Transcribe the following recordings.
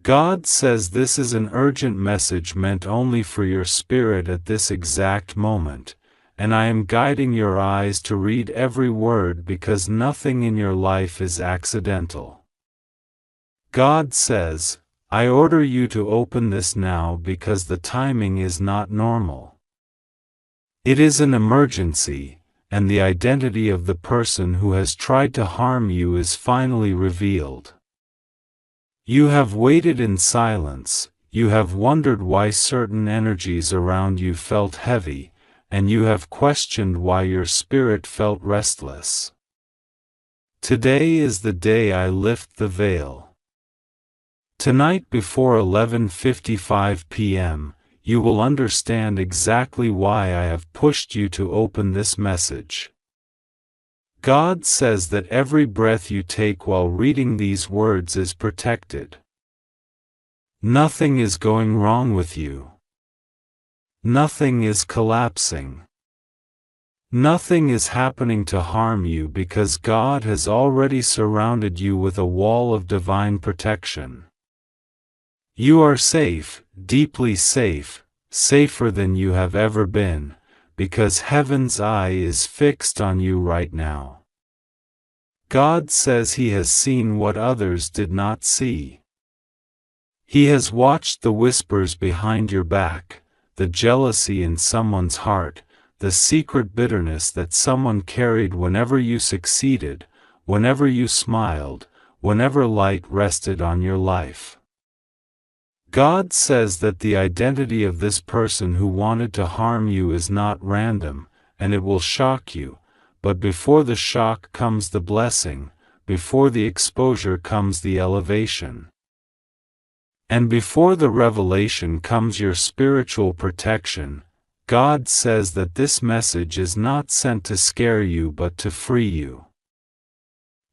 God says this is an urgent message meant only for your spirit at this exact moment, and I am guiding your eyes to read every word because nothing in your life is accidental. God says, I order you to open this now because the timing is not normal. It is an emergency, and the identity of the person who has tried to harm you is finally revealed. You have waited in silence, you have wondered why certain energies around you felt heavy, and you have questioned why your spirit felt restless. Today is the day I lift the veil. Tonight before 11:55 p.m., you will understand exactly why I have pushed you to open this message. God says that every breath you take while reading these words is protected. Nothing is going wrong with you. Nothing is collapsing. Nothing is happening to harm you because God has already surrounded you with a wall of divine protection. You are safe, deeply safe, safer than you have ever been, because Heaven's eye is fixed on you right now. God says He has seen what others did not see. He has watched the whispers behind your back, the jealousy in someone's heart, the secret bitterness that someone carried whenever you succeeded, whenever you smiled, whenever light rested on your life. God says that the identity of this person who wanted to harm you is not random, and it will shock you, but before the shock comes the blessing, before the exposure comes the elevation. And before the revelation comes your spiritual protection. God says that this message is not sent to scare you but to free you.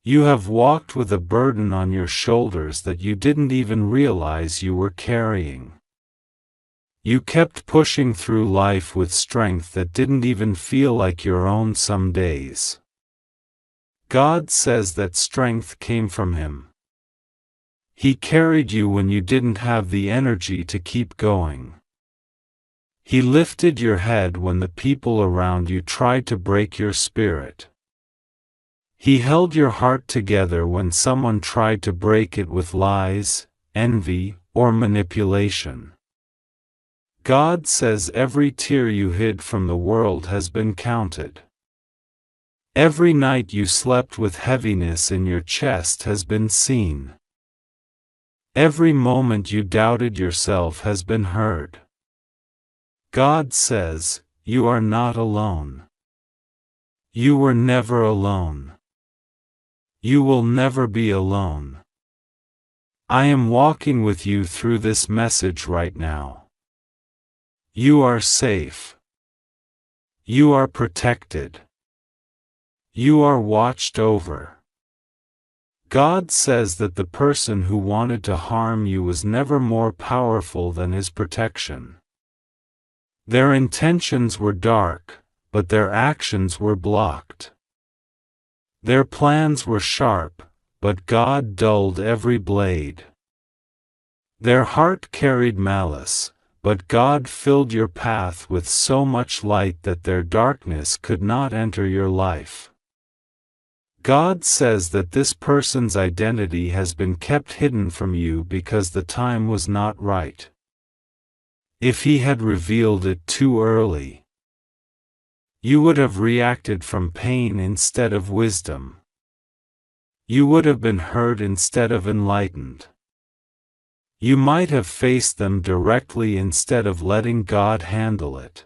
You have walked with a burden on your shoulders that you didn't even realize you were carrying. You kept pushing through life with strength that didn't even feel like your own some days. God says that strength came from Him. He carried you when you didn't have the energy to keep going. He lifted your head when the people around you tried to break your spirit. He held your heart together when someone tried to break it with lies, envy, or manipulation. God says every tear you hid from the world has been counted. Every night you slept with heaviness in your chest has been seen. Every moment you doubted yourself has been heard. God says, you are not alone. You were never alone. You will never be alone. I am walking with you through this message right now. You are safe. You are protected. You are watched over. God says that the person who wanted to harm you was never more powerful than his protection. Their intentions were dark, but their actions were blocked. Their plans were sharp, but God dulled every blade. Their heart carried malice, but God filled your path with so much light that their darkness could not enter your life. God says that this person's identity has been kept hidden from you because the time was not right. If He had revealed it too early, you would have reacted from pain instead of wisdom. You would have been hurt instead of enlightened. You might have faced them directly instead of letting God handle it.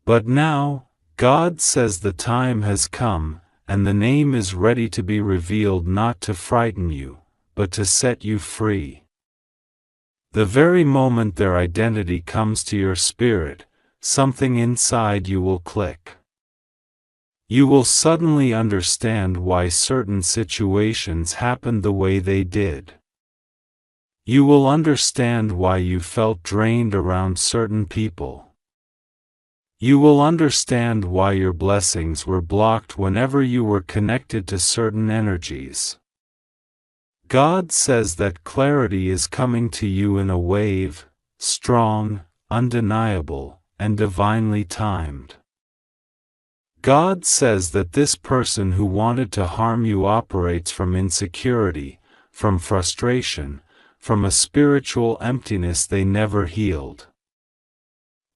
But now, God says the time has come, and the name is ready to be revealed, not to frighten you, but to set you free. The very moment their identity comes to your spirit, something inside you will click. You will suddenly understand why certain situations happened the way they did. You will understand why you felt drained around certain people. You will understand why your blessings were blocked whenever you were connected to certain energies. God says that clarity is coming to you in a wave, strong, undeniable, and divinely timed. God says that this person who wanted to harm you operates from insecurity, from frustration, from a spiritual emptiness they never healed.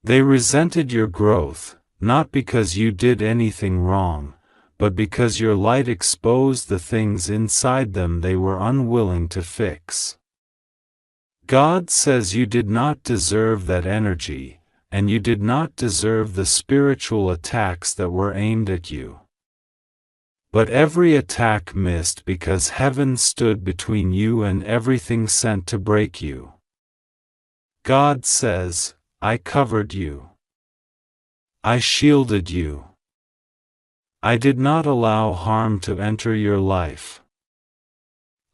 They resented your growth, not because you did anything wrong, but because your light exposed the things inside them they were unwilling to fix. God says you did not deserve that energy, and you did not deserve the spiritual attacks that were aimed at you. But every attack missed because heaven stood between you and everything sent to break you. God says, I covered you. I shielded you. I did not allow harm to enter your life.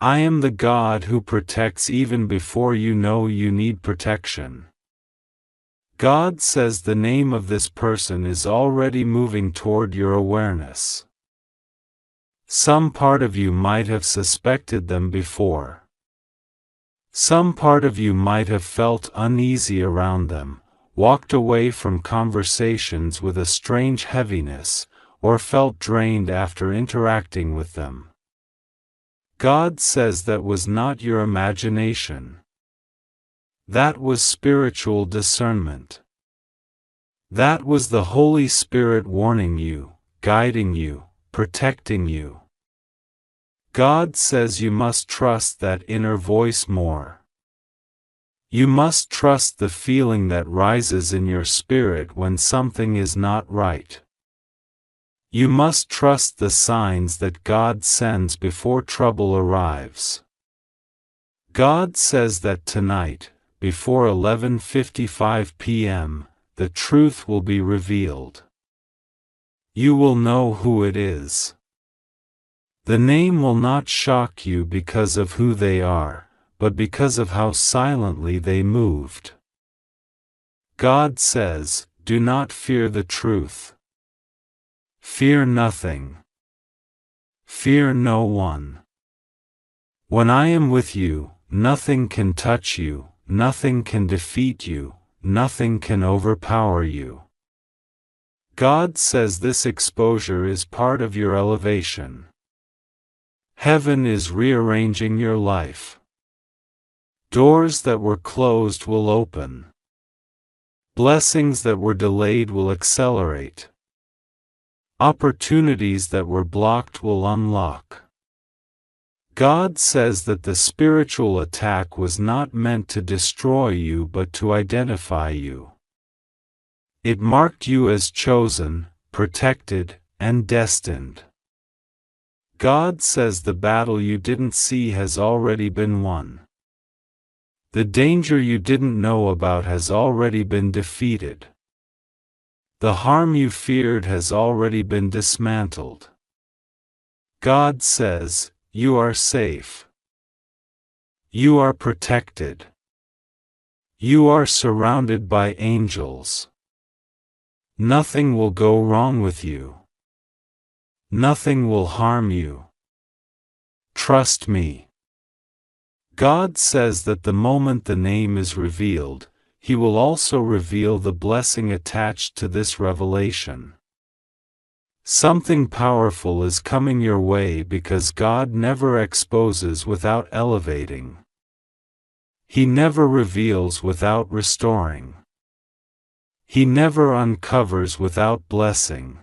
I am the God who protects even before you know you need protection. God says the name of this person is already moving toward your awareness. Some part of you might have suspected them before. Some part of you might have felt uneasy around them, walked away from conversations with a strange heaviness, or felt drained after interacting with them. God says that was not your imagination. That was spiritual discernment. That was the Holy Spirit warning you, guiding you, protecting you. God says you must trust that inner voice more. You must trust the feeling that rises in your spirit when something is not right. You must trust the signs that God sends before trouble arrives. God says that tonight, before 11:55 p.m., the truth will be revealed. You will know who it is. The name will not shock you because of who they are, but because of how silently they moved. God says, do not fear the truth. Fear nothing. Fear no one. When I am with you, nothing can touch you, nothing can defeat you, nothing can overpower you. God says this exposure is part of your elevation. Heaven is rearranging your life. Doors that were closed will open. Blessings that were delayed will accelerate. Opportunities that were blocked will unlock. God says that the spiritual attack was not meant to destroy you but to identify you. It marked you as chosen, protected, and destined. God says the battle you didn't see has already been won. The danger you didn't know about has already been defeated. The harm you feared has already been dismantled. God says, you are safe. You are protected. You are surrounded by angels. Nothing will go wrong with you. Nothing will harm you. Trust me. God says that the moment the name is revealed, He will also reveal the blessing attached to this revelation. Something powerful is coming your way because God never exposes without elevating. He never reveals without restoring. He never uncovers without blessing.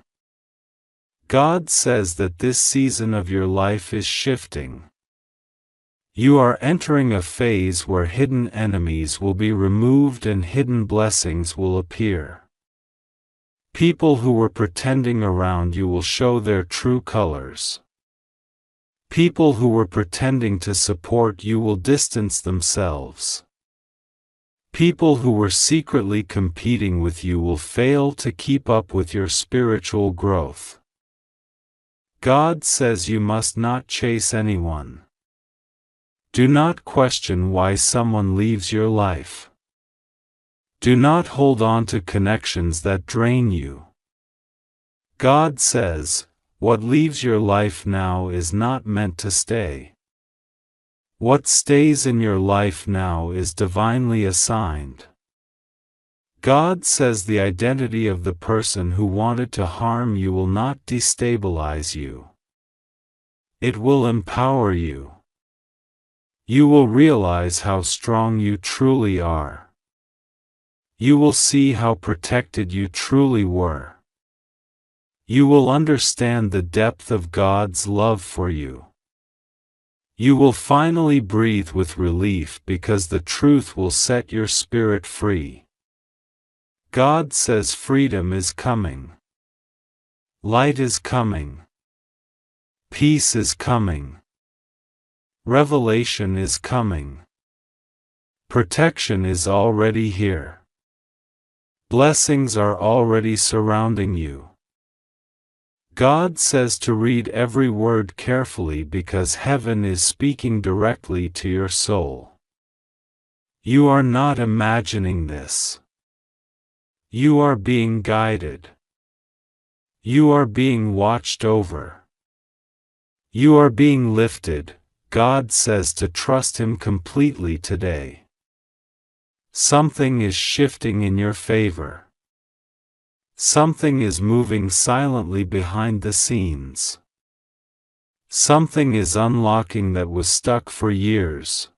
God says that this season of your life is shifting. You are entering a phase where hidden enemies will be removed and hidden blessings will appear. People who were pretending around you will show their true colors. People who were pretending to support you will distance themselves. People who were secretly competing with you will fail to keep up with your spiritual growth. God says you must not chase anyone. Do not question why someone leaves your life. Do not hold on to connections that drain you. God says, what leaves your life now is not meant to stay. What stays in your life now is divinely assigned. God says the identity of the person who wanted to harm you will not destabilize you. It will empower you. You will realize how strong you truly are. You will see how protected you truly were. You will understand the depth of God's love for you. You will finally breathe with relief because the truth will set your spirit free. God says freedom is coming. Light is coming. Peace is coming. Revelation is coming. Protection is already here. Blessings are already surrounding you. God says to read every word carefully because heaven is speaking directly to your soul. You are not imagining this. You are being guided. You are being watched over. You are being lifted. God says to trust Him completely today. Something is shifting in your favor. Something is moving silently behind the scenes. Something is unlocking that was stuck for years.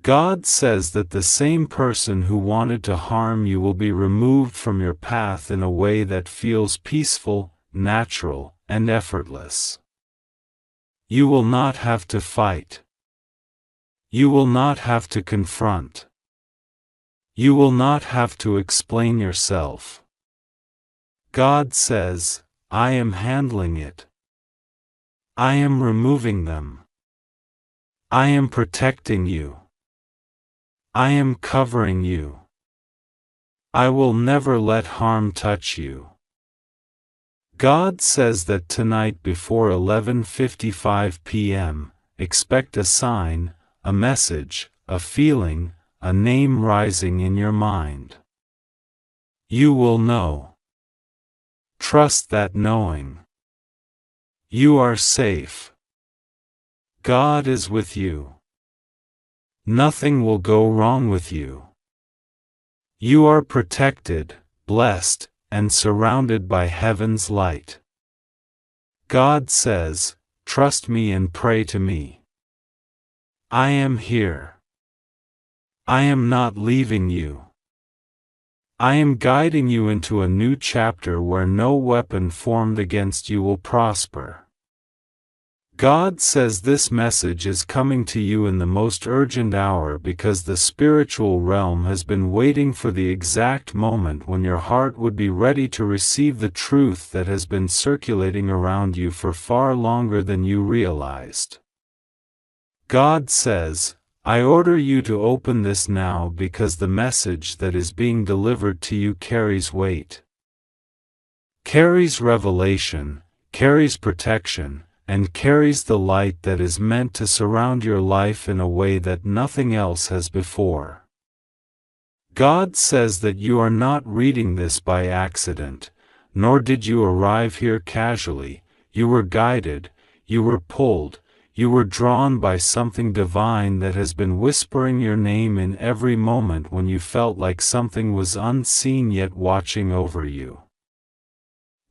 God says that the same person who wanted to harm you will be removed from your path in a way that feels peaceful, natural, and effortless. You will not have to fight. You will not have to confront. You will not have to explain yourself. God says, I am handling it. I am removing them. I am protecting you. I am covering you. I will never let harm touch you. God says that tonight before 11:55 p.m., expect a sign, a message, a feeling, a name rising in your mind. You will know. Trust that knowing. You are safe. God is with you. Nothing will go wrong with you. You are protected, blessed, and surrounded by heaven's light. God says, trust me and pray to me. I am here. I am not leaving you. I am guiding you into a new chapter where no weapon formed against you will prosper. God says this message is coming to you in the most urgent hour because the spiritual realm has been waiting for the exact moment when your heart would be ready to receive the truth that has been circulating around you for far longer than you realized. God says, I order you to open this now because the message that is being delivered to you carries weight, carries revelation, carries protection, and carries the light that is meant to surround your life in a way that nothing else has before. God says that you are not reading this by accident, nor did you arrive here casually. You were guided, you were pulled, you were drawn by something divine that has been whispering your name in every moment when you felt like something was unseen yet watching over you.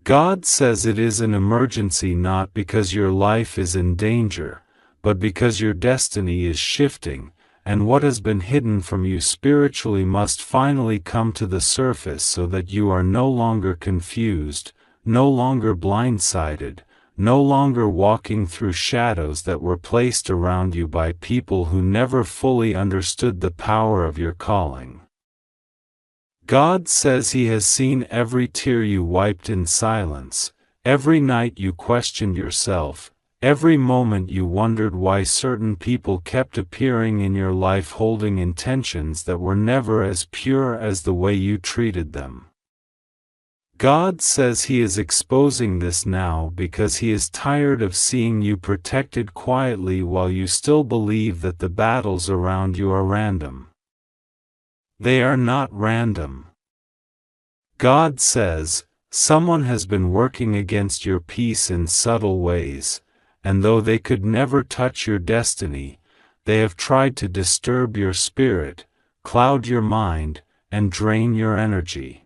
God says it is an emergency not because your life is in danger, but because your destiny is shifting, and what has been hidden from you spiritually must finally come to the surface so that you are no longer confused, no longer blindsided, no longer walking through shadows that were placed around you by people who never fully understood the power of your calling. God says He has seen every tear you wiped in silence, every night you questioned yourself, every moment you wondered why certain people kept appearing in your life holding intentions that were never as pure as the way you treated them. God says He is exposing this now because He is tired of seeing you protected quietly while you still believe that the battles around you are random. They are not random. God says, someone has been working against your peace in subtle ways, and though they could never touch your destiny, they have tried to disturb your spirit, cloud your mind, and drain your energy.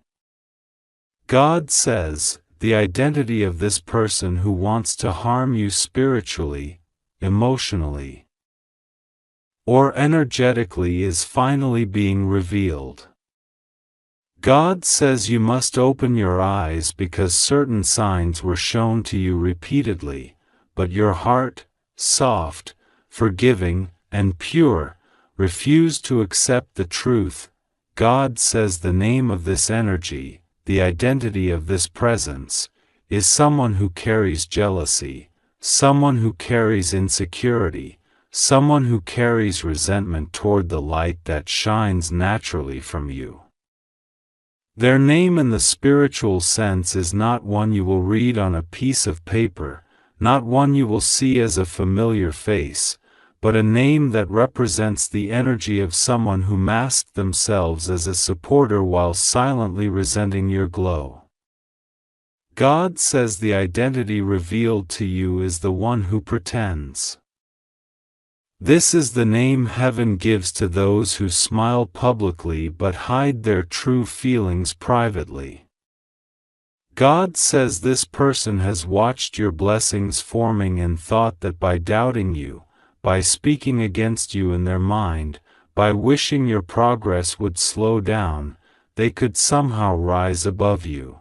God says, the identity of this person who wants to harm you spiritually, emotionally, or energetically is finally being revealed. God says you must open your eyes because certain signs were shown to you repeatedly, but your heart, soft, forgiving, and pure, refused to accept the truth. God says the name of this energy, the identity of this presence, is someone who carries jealousy, someone who carries insecurity, someone who carries resentment toward the light that shines naturally from you. Their name in the spiritual sense is not one you will read on a piece of paper, not one you will see as a familiar face, but a name that represents the energy of someone who masked themselves as a supporter while silently resenting your glow. God says the identity revealed to you is the one who pretends. This is the name heaven gives to those who smile publicly but hide their true feelings privately. God says this person has watched your blessings forming and thought that by doubting you, by speaking against you in their mind, by wishing your progress would slow down, they could somehow rise above you.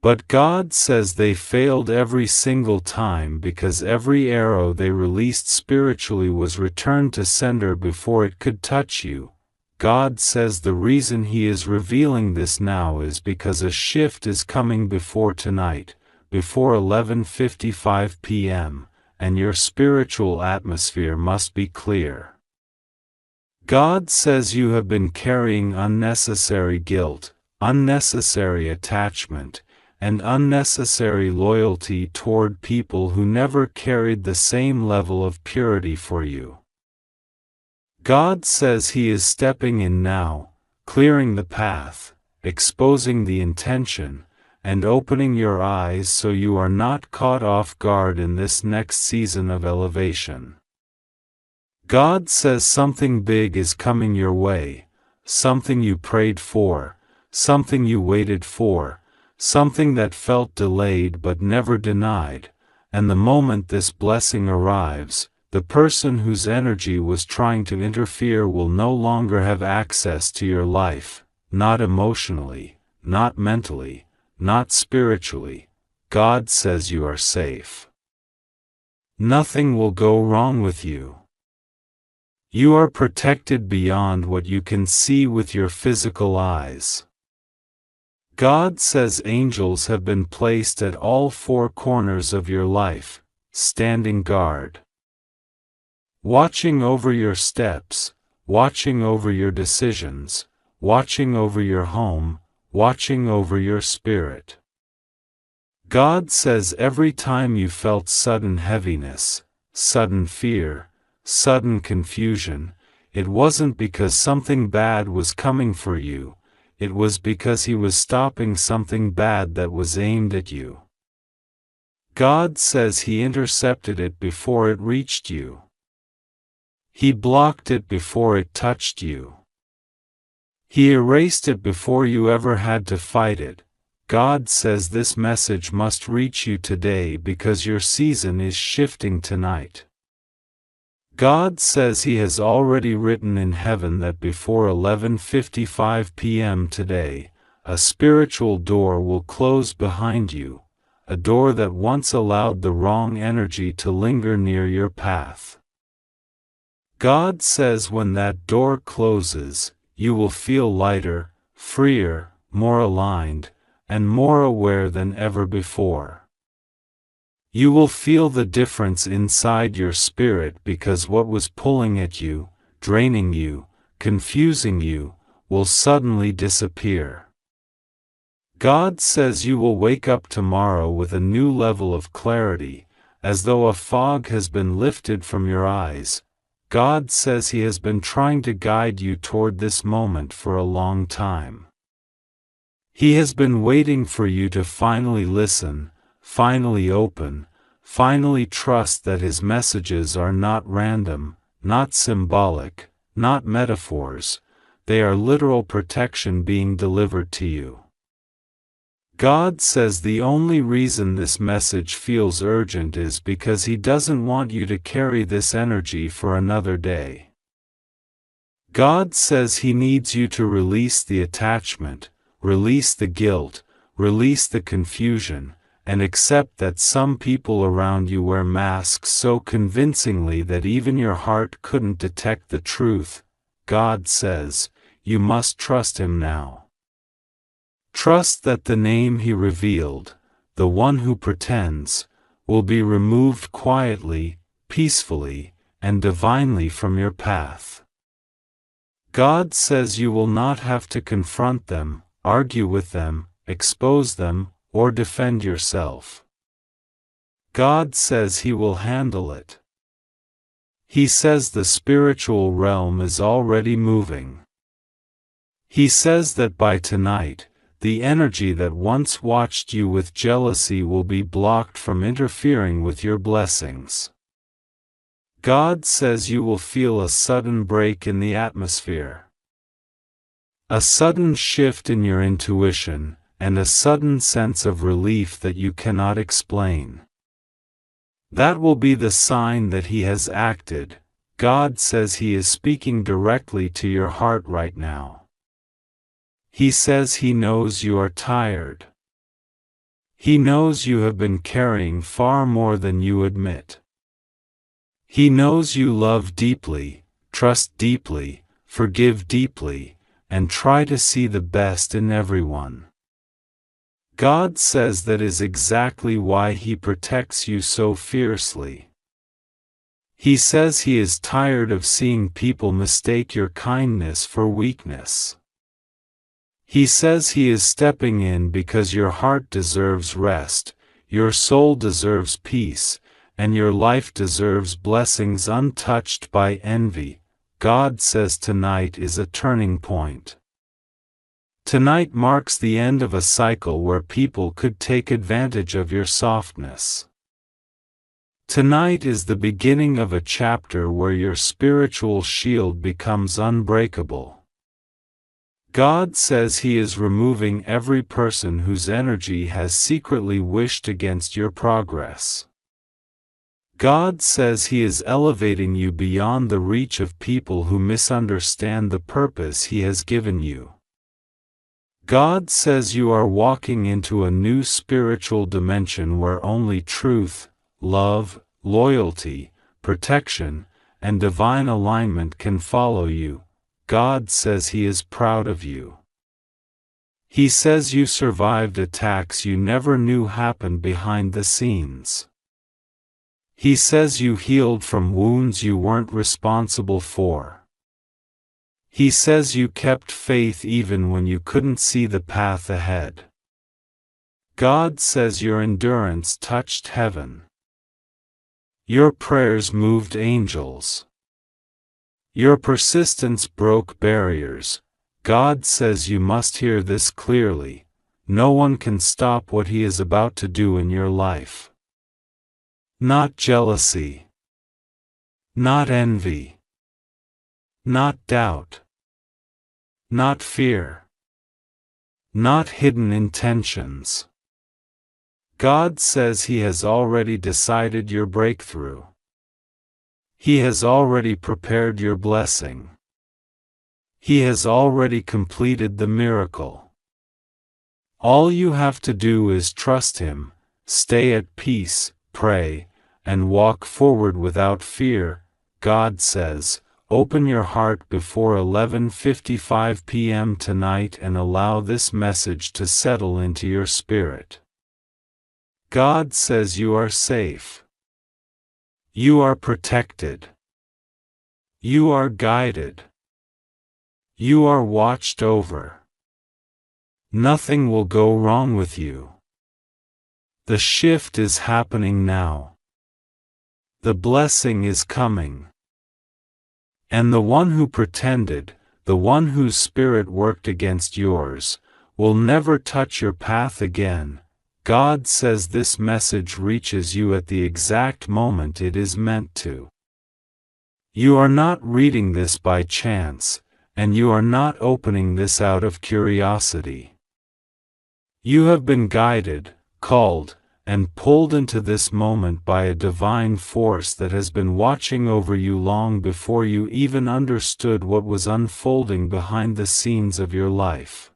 But God says they failed every single time because every arrow they released spiritually was returned to sender before it could touch you. God says the reason He is revealing this now is because a shift is coming before tonight, before 11:55 p.m., and your spiritual atmosphere must be clear. God says you have been carrying unnecessary guilt, unnecessary attachment, and unnecessary loyalty toward people who never carried the same level of purity for you. God says He is stepping in now, clearing the path, exposing the intention, and opening your eyes so you are not caught off guard in this next season of elevation. God says something big is coming your way, something you prayed for, something you waited for, something that felt delayed but never denied, and the moment this blessing arrives, the person whose energy was trying to interfere will no longer have access to your life, not emotionally, not mentally, not spiritually. God says you are safe. Nothing will go wrong with you. You are protected beyond what you can see with your physical eyes. God says angels have been placed at all four corners of your life, standing guard, watching over your steps, watching over your decisions, watching over your home, watching over your spirit. God says every time you felt sudden heaviness, sudden fear, sudden confusion, it wasn't because something bad was coming for you. It was because He was stopping something bad that was aimed at you. God says He intercepted it before it reached you. He blocked it before it touched you. He erased it before you ever had to fight it. God says this message must reach you today because your season is shifting tonight. God says He has already written in heaven that before 11:55 p.m. today, a spiritual door will close behind you, a door that once allowed the wrong energy to linger near your path. God says when that door closes, you will feel lighter, freer, more aligned, and more aware than ever before. You will feel the difference inside your spirit because what was pulling at you, draining you, confusing you, will suddenly disappear. God says you will wake up tomorrow with a new level of clarity, as though a fog has been lifted from your eyes. God says He has been trying to guide you toward this moment for a long time. He has been waiting for you to finally listen, finally open, finally trust that His messages are not random, not symbolic, not metaphors, they are literal protection being delivered to you. God says the only reason this message feels urgent is because He doesn't want you to carry this energy for another day. God says He needs you to release the attachment, release the guilt, release the confusion, and accept that some people around you wear masks so convincingly that even your heart couldn't detect the truth. God says, you must trust Him now. Trust that the name He revealed, the one who pretends, will be removed quietly, peacefully, and divinely from your path. God says you will not have to confront them, argue with them, expose them, or defend yourself. God says He will handle it. He says the spiritual realm is already moving. He says that by tonight, the energy that once watched you with jealousy will be blocked from interfering with your blessings. God says you will feel a sudden break in the atmosphere. A sudden shift in your intuition, and a sudden sense of relief that you cannot explain. That will be the sign that He has acted. God says He is speaking directly to your heart right now. He says He knows you are tired. He knows you have been carrying far more than you admit. He knows you love deeply, trust deeply, forgive deeply, and try to see the best in everyone. God says that is exactly why He protects you so fiercely. He says He is tired of seeing people mistake your kindness for weakness. He says He is stepping in because your heart deserves rest, your soul deserves peace, and your life deserves blessings untouched by envy. God says tonight is a turning point. Tonight marks the end of a cycle where people could take advantage of your softness. Tonight is the beginning of a chapter where your spiritual shield becomes unbreakable. God says He is removing every person whose energy has secretly wished against your progress. God says He is elevating you beyond the reach of people who misunderstand the purpose He has given you. God says you are walking into a new spiritual dimension where only truth, love, loyalty, protection, and divine alignment can follow you. God says He is proud of you. He says you survived attacks you never knew happened behind the scenes. He says you healed from wounds you weren't responsible for. He says you kept faith even when you couldn't see the path ahead. God says your endurance touched heaven. Your prayers moved angels. Your persistence broke barriers. God says you must hear this clearly. No one can stop what He is about to do in your life. Not jealousy. Not envy. Not doubt. Not fear. Not hidden intentions. God says He has already decided your breakthrough. He has already prepared your blessing. He has already completed the miracle. All you have to do is trust Him, stay at peace, pray, and walk forward without fear. God says, open your heart before 11:55 p.m. tonight and allow this message to settle into your spirit. God says you are safe. You are protected. You are guided. You are watched over. Nothing will go wrong with you. The shift is happening now. The blessing is coming. And the one who pretended, the one whose spirit worked against yours, will never touch your path again. God says this message reaches you at the exact moment it is meant to. You are not reading this by chance, and you are not opening this out of curiosity. You have been guided, called, and pulled into this moment by a divine force that has been watching over you long before you even understood what was unfolding behind the scenes of your life.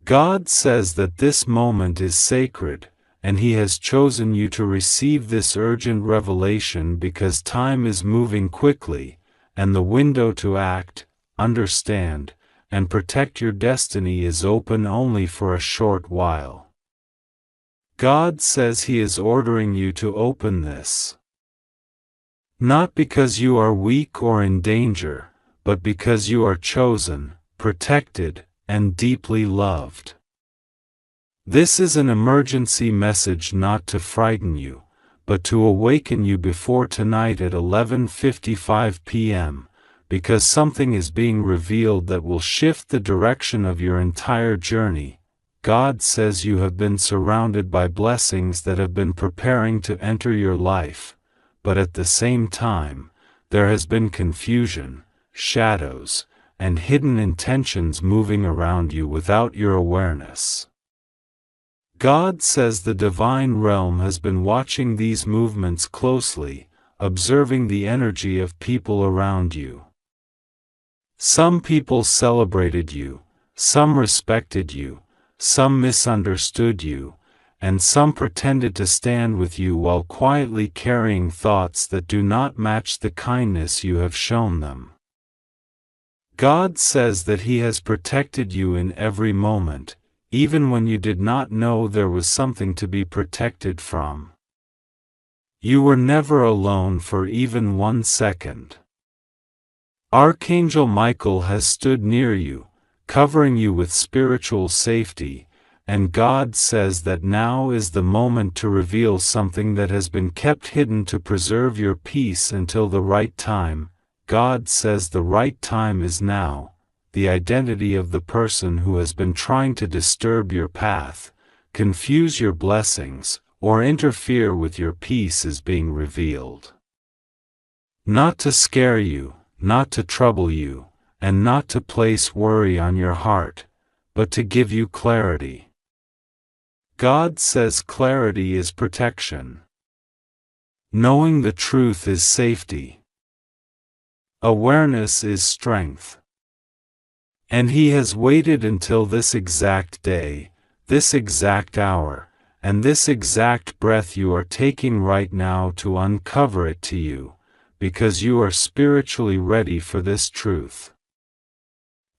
God says that this moment is sacred, and He has chosen you to receive this urgent revelation because time is moving quickly, and the window to act, understand, and protect your destiny is open only for a short while. God says He is ordering you to open this. Not because you are weak or in danger, but because you are chosen, protected, and deeply loved. This is an emergency message not to frighten you, but to awaken you before tonight at 11:55 p.m., because something is being revealed that will shift the direction of your entire journey. God says you have been surrounded by blessings that have been preparing to enter your life, but at the same time, there has been confusion, shadows, and hidden intentions moving around you without your awareness. God says the divine realm has been watching these movements closely, observing the energy of people around you. Some people celebrated you, some respected you, some misunderstood you, and some pretended to stand with you while quietly carrying thoughts that do not match the kindness you have shown them. God says that He has protected you in every moment, even when you did not know there was something to be protected from. You were never alone for even 1 second. Archangel Michael has stood near you, covering you with spiritual safety, and God says that now is the moment to reveal something that has been kept hidden to preserve your peace until the right time. God says the right time is now. The identity of the person who has been trying to disturb your path, confuse your blessings, or interfere with your peace is being revealed. Not to scare you, not to trouble you, and not to place worry on your heart, but to give you clarity. God says clarity is protection. Knowing the truth is safety. Awareness is strength. And He has waited until this exact day, this exact hour, and this exact breath you are taking right now to uncover it to you, because you are spiritually ready for this truth.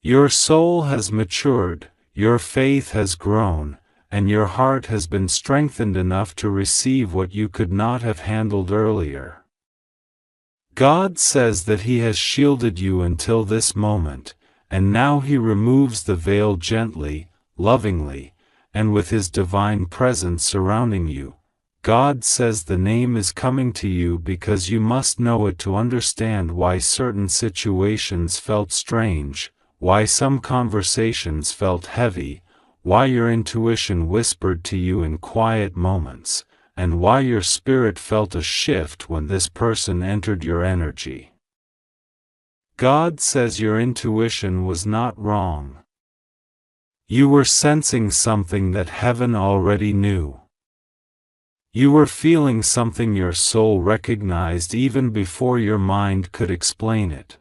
Your soul has matured, your faith has grown, and your heart has been strengthened enough to receive what you could not have handled earlier. God says that He has shielded you until this moment, and now He removes the veil gently, lovingly, and with His divine presence surrounding you. God says the name is coming to you because you must know it to understand why certain situations felt strange, why some conversations felt heavy, why your intuition whispered to you in quiet moments, and why your spirit felt a shift when this person entered your energy. God says your intuition was not wrong. You were sensing something that heaven already knew. You were feeling something your soul recognized even before your mind could explain it.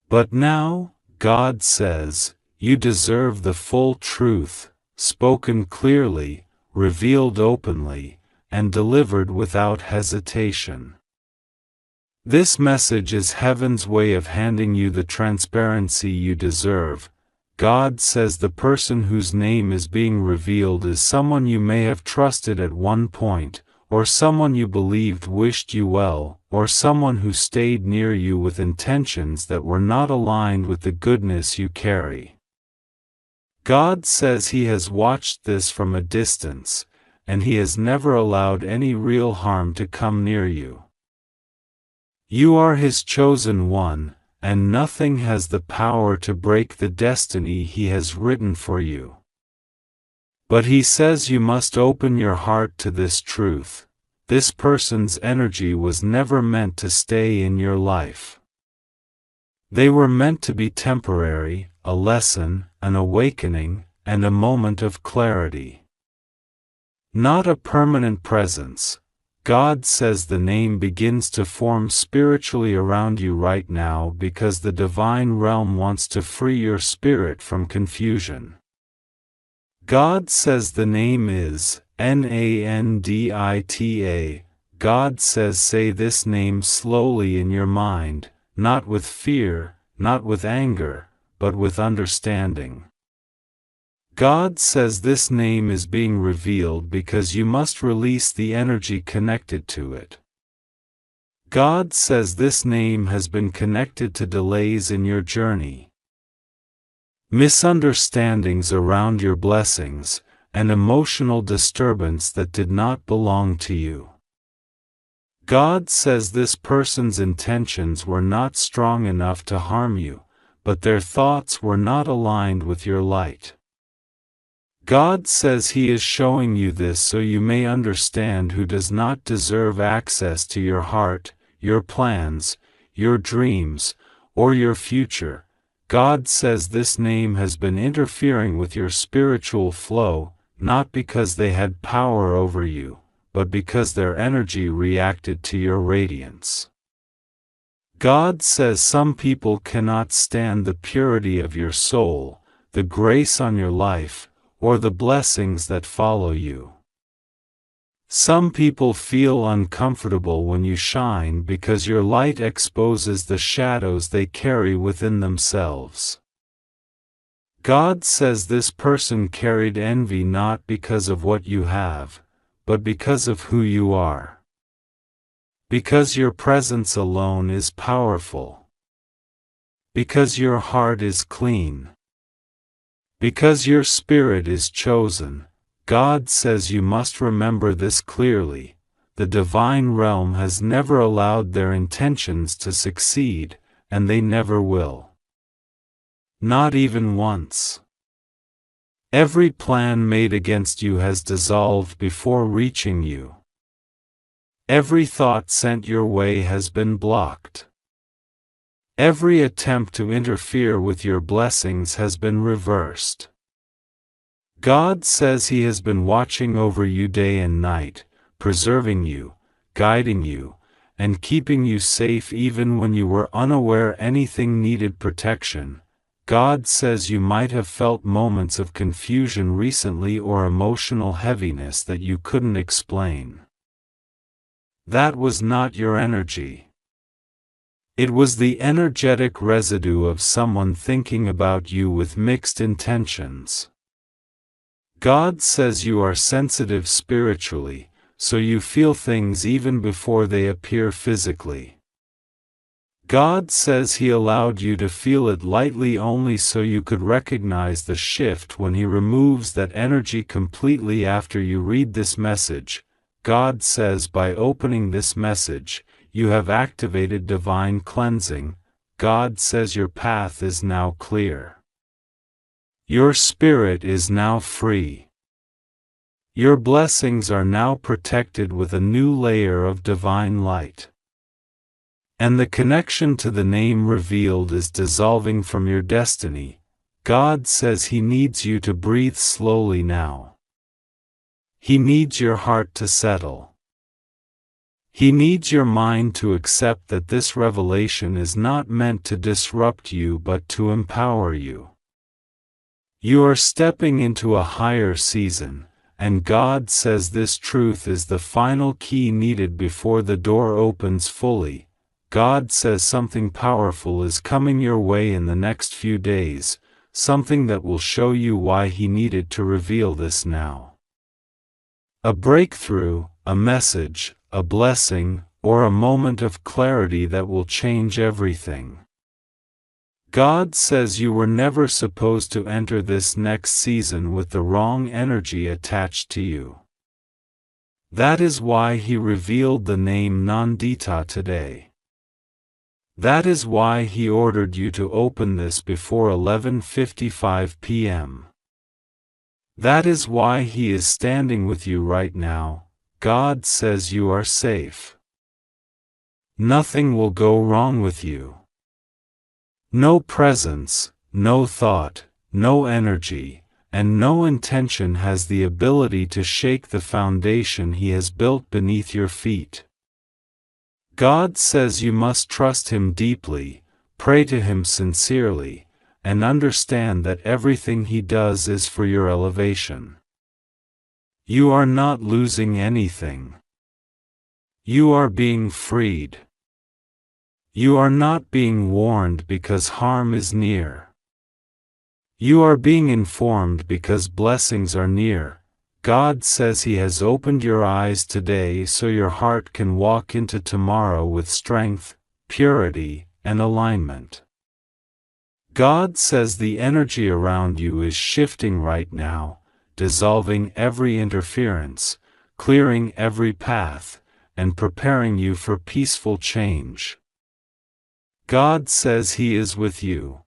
But now, God says, you deserve the full truth, spoken clearly, revealed openly, and delivered without hesitation. This message is heaven's way of handing you the transparency you deserve. God says the person whose name is being revealed is someone you may have trusted at one point, or someone you believed wished you well, or someone who stayed near you with intentions that were not aligned with the goodness you carry. God says He has watched this from a distance, and He has never allowed any real harm to come near you. You are His chosen one, and nothing has the power to break the destiny He has written for you. But He says you must open your heart to this truth, this person's energy was never meant to stay in your life. They were meant to be temporary, a lesson, an awakening, and a moment of clarity. Not a permanent presence. God says the name begins to form spiritually around you right now because the divine realm wants to free your spirit from confusion. God says the name is Nandita. God says say this name slowly in your mind, not with fear, not with anger, but with understanding. God says this name is being revealed because you must release the energy connected to it. God says this name has been connected to delays in your journey, misunderstandings around your blessings, and emotional disturbance that did not belong to you. God says this person's intentions were not strong enough to harm you, but their thoughts were not aligned with your light. God says He is showing you this so you may understand who does not deserve access to your heart, your plans, your dreams, or your future. God says this name has been interfering with your spiritual flow, not because they had power over you, but because their energy reacted to your radiance. God says some people cannot stand the purity of your soul, the grace on your life, or the blessings that follow you. Some people feel uncomfortable when you shine because your light exposes the shadows they carry within themselves. God says this person carried envy not because of what you have, but because of who you are. Because your presence alone is powerful. Because your heart is clean. Because your spirit is chosen. God says you must remember this clearly. The divine realm has never allowed their intentions to succeed, and they never will. Not even once. Every plan made against you has dissolved before reaching you. Every thought sent your way has been blocked. Every attempt to interfere with your blessings has been reversed. God says He has been watching over you day and night, preserving you, guiding you, and keeping you safe even when you were unaware anything needed protection. God says you might have felt moments of confusion recently or emotional heaviness that you couldn't explain. That was not your energy. It was the energetic residue of someone thinking about you with mixed intentions. God says you are sensitive spiritually, so you feel things even before they appear physically. God says He allowed you to feel it lightly only so you could recognize the shift when He removes that energy completely after you read this message. God says by opening this message, you have activated divine cleansing. God says your path is now clear. Your spirit is now free. Your blessings are now protected with a new layer of divine light. And the connection to the name revealed is dissolving from your destiny. God says He needs you to breathe slowly now. He needs your heart to settle. He needs your mind to accept that this revelation is not meant to disrupt you but to empower you. You are stepping into a higher season, and God says this truth is the final key needed before the door opens fully. God says something powerful is coming your way in the next few days, something that will show you why He needed to reveal this now. A breakthrough, a message, a blessing, or a moment of clarity that will change everything. God says you were never supposed to enter this next season with the wrong energy attached to you. That is why He revealed the name Nandita today. That is why He ordered you to open this before 11:55 p.m. That is why He is standing with you right now. God says you are safe. Nothing will go wrong with you. No presence, no thought, no energy, and no intention has the ability to shake the foundation He has built beneath your feet. God says you must trust Him deeply, pray to Him sincerely, and understand that everything He does is for your elevation. You are not losing anything. You are being freed. You are not being warned because harm is near. You are being informed because blessings are near. God says He has opened your eyes today so your heart can walk into tomorrow with strength, purity, and alignment. God says the energy around you is shifting right now, dissolving every interference, clearing every path, and preparing you for peaceful change. God says He is with you.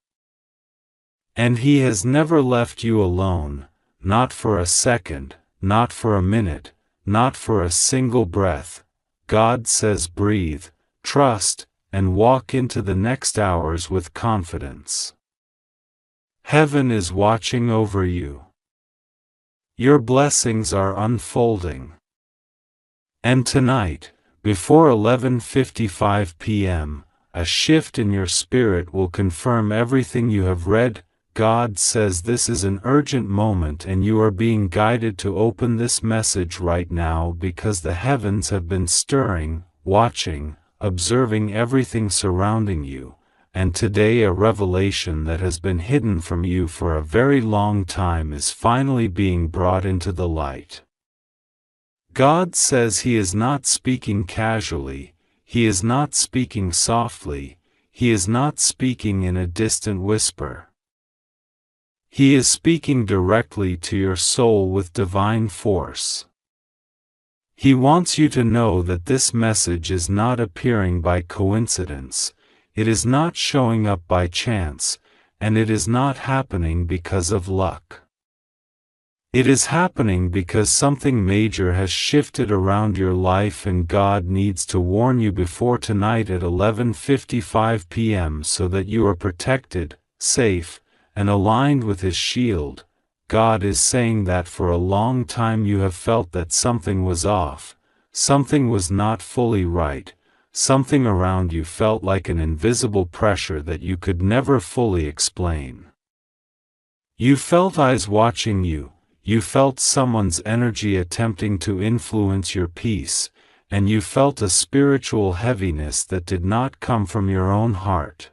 And He has never left you alone, not for a second, not for a minute, not for a single breath. God says breathe, trust, and walk into the next hours with confidence. Heaven is watching over you. Your blessings are unfolding. And tonight, before 11:55 p.m., a shift in your spirit will confirm everything you have read. God says this is an urgent moment and you are being guided to open this message right now because the heavens have been stirring, watching, observing everything surrounding you, and today a revelation that has been hidden from you for a very long time is finally being brought into the light. God says He is not speaking casually, He is not speaking softly, He is not speaking in a distant whisper. He is speaking directly to your soul with divine force. He wants you to know that this message is not appearing by coincidence, it is not showing up by chance, and it is not happening because of luck. It is happening because something major has shifted around your life and God needs to warn you before tonight at 11:55 p.m. so that you are protected, safe, and aligned with His shield. God is saying that for a long time you have felt that something was off, something was not fully right, something around you felt like an invisible pressure that you could never fully explain. You felt eyes watching you, you felt someone's energy attempting to influence your peace, and you felt a spiritual heaviness that did not come from your own heart.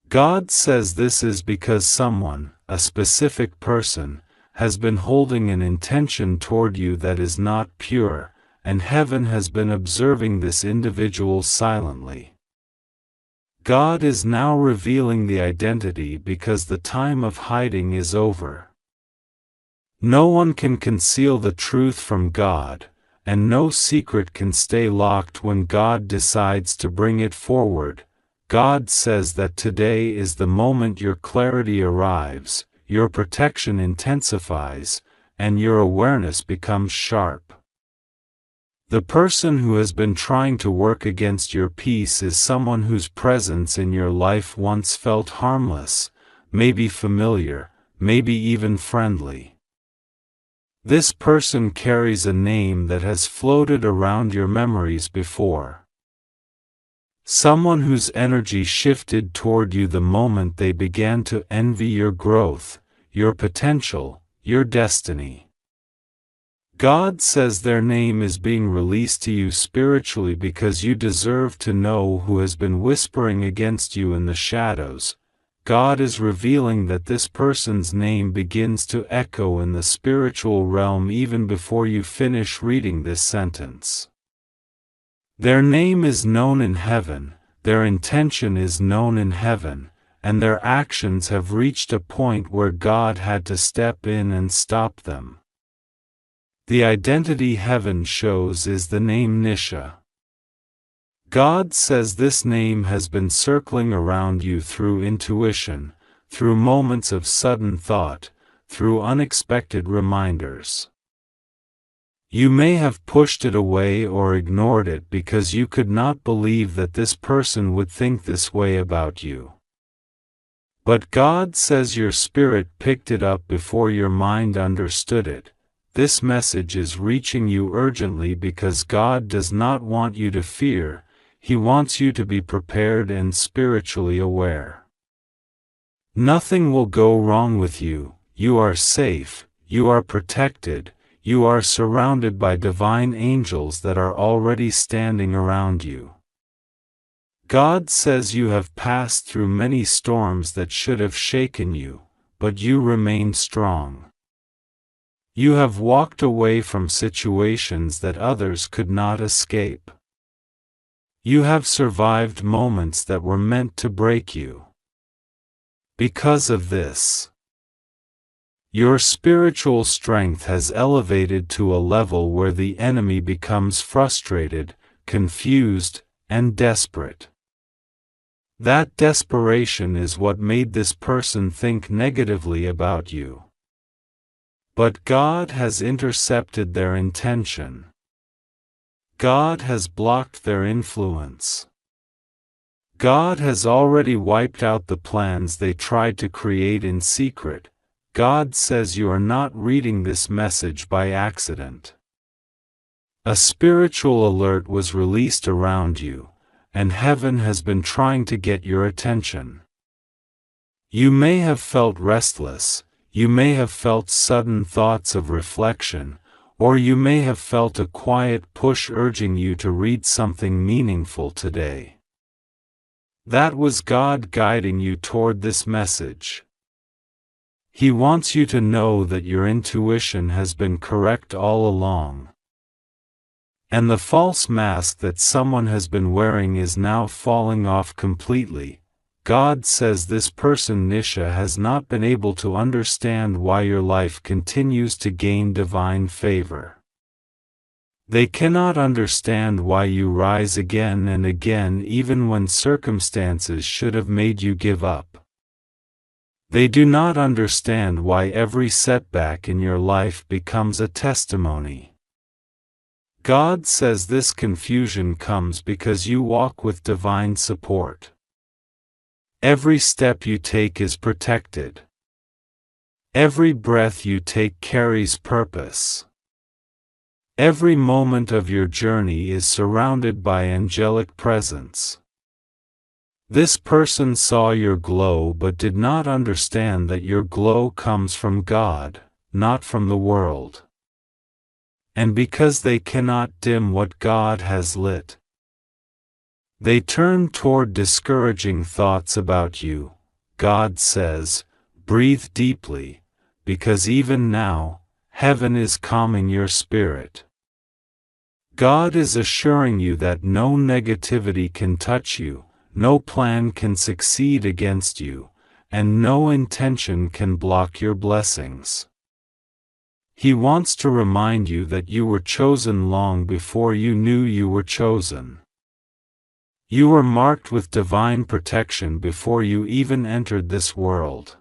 God says this is because someone, a specific person, has been holding an intention toward you that is not pure, and heaven has been observing this individual silently. God is now revealing the identity because the time of hiding is over. No one can conceal the truth from God, and no secret can stay locked when God decides to bring it forward. God says that today is the moment your clarity arrives, your protection intensifies, and your awareness becomes sharp. The person who has been trying to work against your peace is someone whose presence in your life once felt harmless, maybe familiar, maybe even friendly. This person carries a name that has floated around your memories before. Someone whose energy shifted toward you the moment they began to envy your growth, your potential, your destiny. God says their name is being released to you spiritually because you deserve to know who has been whispering against you in the shadows. God is revealing that this person's name begins to echo in the spiritual realm even before you finish reading this sentence. Their name is known in heaven, their intention is known in heaven, and their actions have reached a point where God had to step in and stop them. The identity heaven shows is the name Nisha. God says this name has been circling around you through intuition, through moments of sudden thought, through unexpected reminders. You may have pushed it away or ignored it because you could not believe that this person would think this way about you. But God says your spirit picked it up before your mind understood it. This message is reaching you urgently because God does not want you to fear, He wants you to be prepared and spiritually aware. Nothing will go wrong with you, you are safe, you are protected, you are surrounded by divine angels that are already standing around you. God says you have passed through many storms that should have shaken you, but you remain strong. You have walked away from situations that others could not escape. You have survived moments that were meant to break you. Because of this, your spiritual strength has elevated to a level where the enemy becomes frustrated, confused, and desperate. That desperation is what made this person think negatively about you. But God has intercepted their intention. God has blocked their influence. God has already wiped out the plans they tried to create in secret. God says you are not reading this message by accident. A spiritual alert was released around you, and heaven has been trying to get your attention. You may have felt restless, you may have felt sudden thoughts of reflection, or you may have felt a quiet push urging you to read something meaningful today. That was God guiding you toward this message. He wants you to know that your intuition has been correct all along. And the false mask that someone has been wearing is now falling off completely. God says this person Nisha has not been able to understand why your life continues to gain divine favor. They cannot understand why you rise again and again even when circumstances should have made you give up. They do not understand why every setback in your life becomes a testimony. God says this confusion comes because you walk with divine support. Every step you take is protected. Every breath you take carries purpose. Every moment of your journey is surrounded by angelic presence. This person saw your glow but did not understand that your glow comes from God, not from the world. And because they cannot dim what God has lit, they turn toward discouraging thoughts about you. God says, breathe deeply, because even now, heaven is calming your spirit. God is assuring you that no negativity can touch you, no plan can succeed against you, and no intention can block your blessings. He wants to remind you that you were chosen long before you knew you were chosen. You were marked with divine protection before you even entered this world.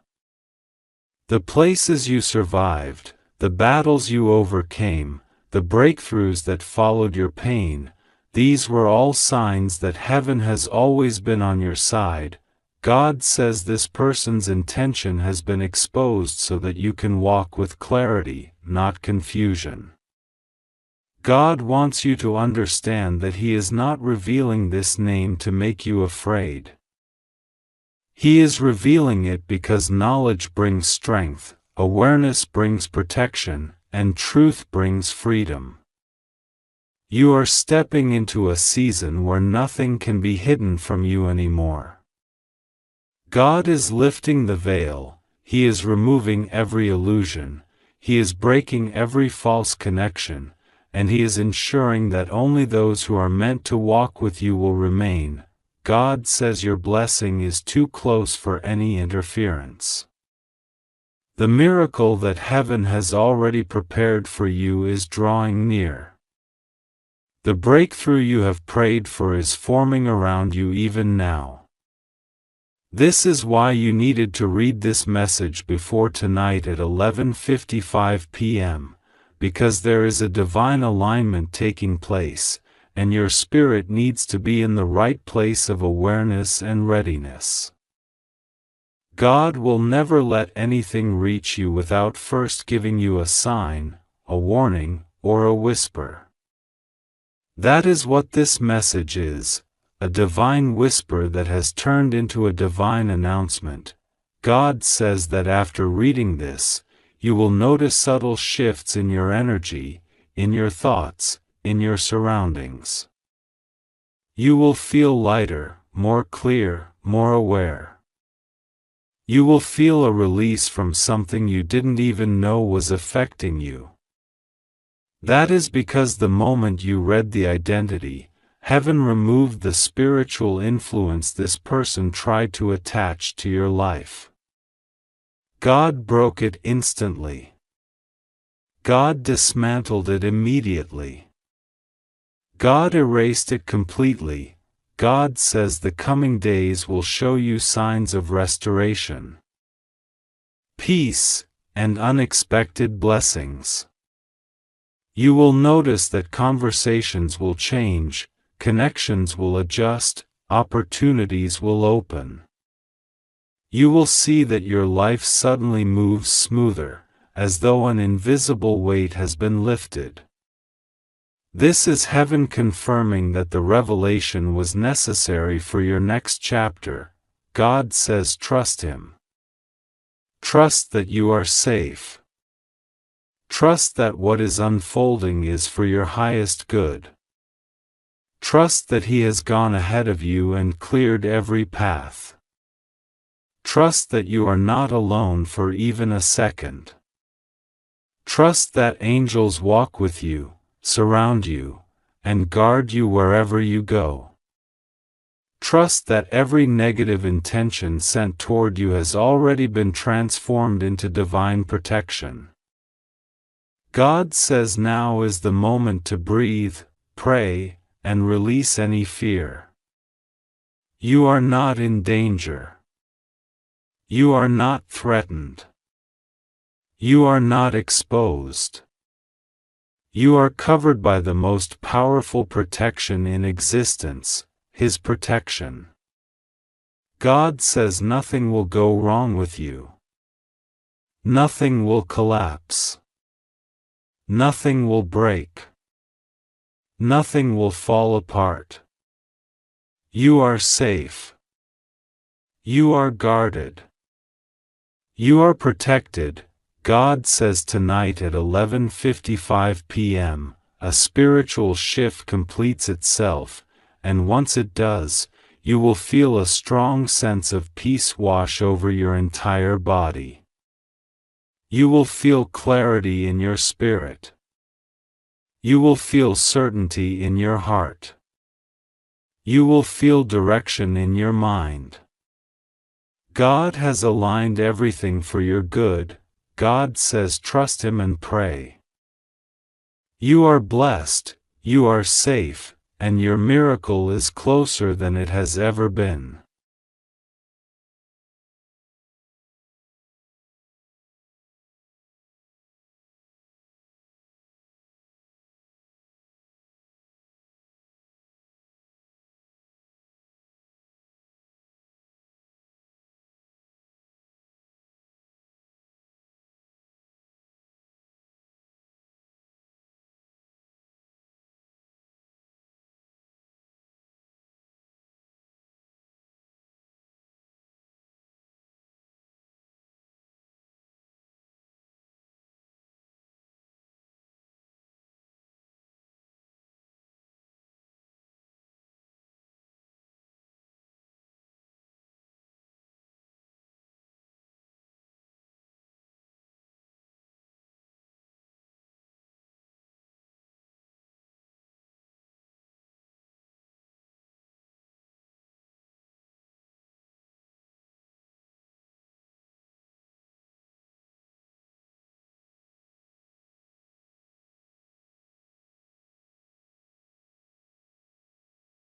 The places you survived, the battles you overcame, the breakthroughs that followed your pain, these were all signs that heaven has always been on your side. God says this person's intention has been exposed so that you can walk with clarity, not confusion. God wants you to understand that He is not revealing this name to make you afraid. He is revealing it because knowledge brings strength, awareness brings protection, and truth brings freedom. You are stepping into a season where nothing can be hidden from you anymore. God is lifting the veil, He is removing every illusion, He is breaking every false connection, and He is ensuring that only those who are meant to walk with you will remain. God says your blessing is too close for any interference. The miracle that heaven has already prepared for you is drawing near. The breakthrough you have prayed for is forming around you even now. This is why you needed to read this message before tonight at 11:55 p.m., because there is a divine alignment taking place, and your spirit needs to be in the right place of awareness and readiness. God will never let anything reach you without first giving you a sign, a warning, or a whisper. That is what this message is, a divine whisper that has turned into a divine announcement. God says that after reading this, you will notice subtle shifts in your energy, in your thoughts, in your surroundings. You will feel lighter, more clear, more aware. You will feel a release from something you didn't even know was affecting you. That is because the moment you read the identity, heaven removed the spiritual influence this person tried to attach to your life. God broke it instantly. God dismantled it immediately. God erased it completely. God says the coming days will show you signs of restoration, peace, and unexpected blessings. You will notice that conversations will change, connections will adjust, opportunities will open. You will see that your life suddenly moves smoother, as though an invisible weight has been lifted. This is heaven confirming that the revelation was necessary for your next chapter. God says trust Him. Trust that you are safe. Trust that what is unfolding is for your highest good. Trust that He has gone ahead of you and cleared every path. Trust that you are not alone for even a second. Trust that angels walk with you, surround you, and guard you wherever you go. Trust that every negative intention sent toward you has already been transformed into divine protection. God says now is the moment to breathe, pray, and release any fear. You are not in danger. You are not threatened. You are not exposed. You are covered by the most powerful protection in existence, His protection. God says nothing will go wrong with you. Nothing will collapse. Nothing will break. Nothing will fall apart. You are safe. You are guarded. You are protected. God says tonight at 11:55 p.m., a spiritual shift completes itself, and once it does, you will feel a strong sense of peace wash over your entire body. You will feel clarity in your spirit. You will feel certainty in your heart. You will feel direction in your mind. God has aligned everything for your good. God says trust Him and pray. You are blessed, you are safe, and your miracle is closer than it has ever been.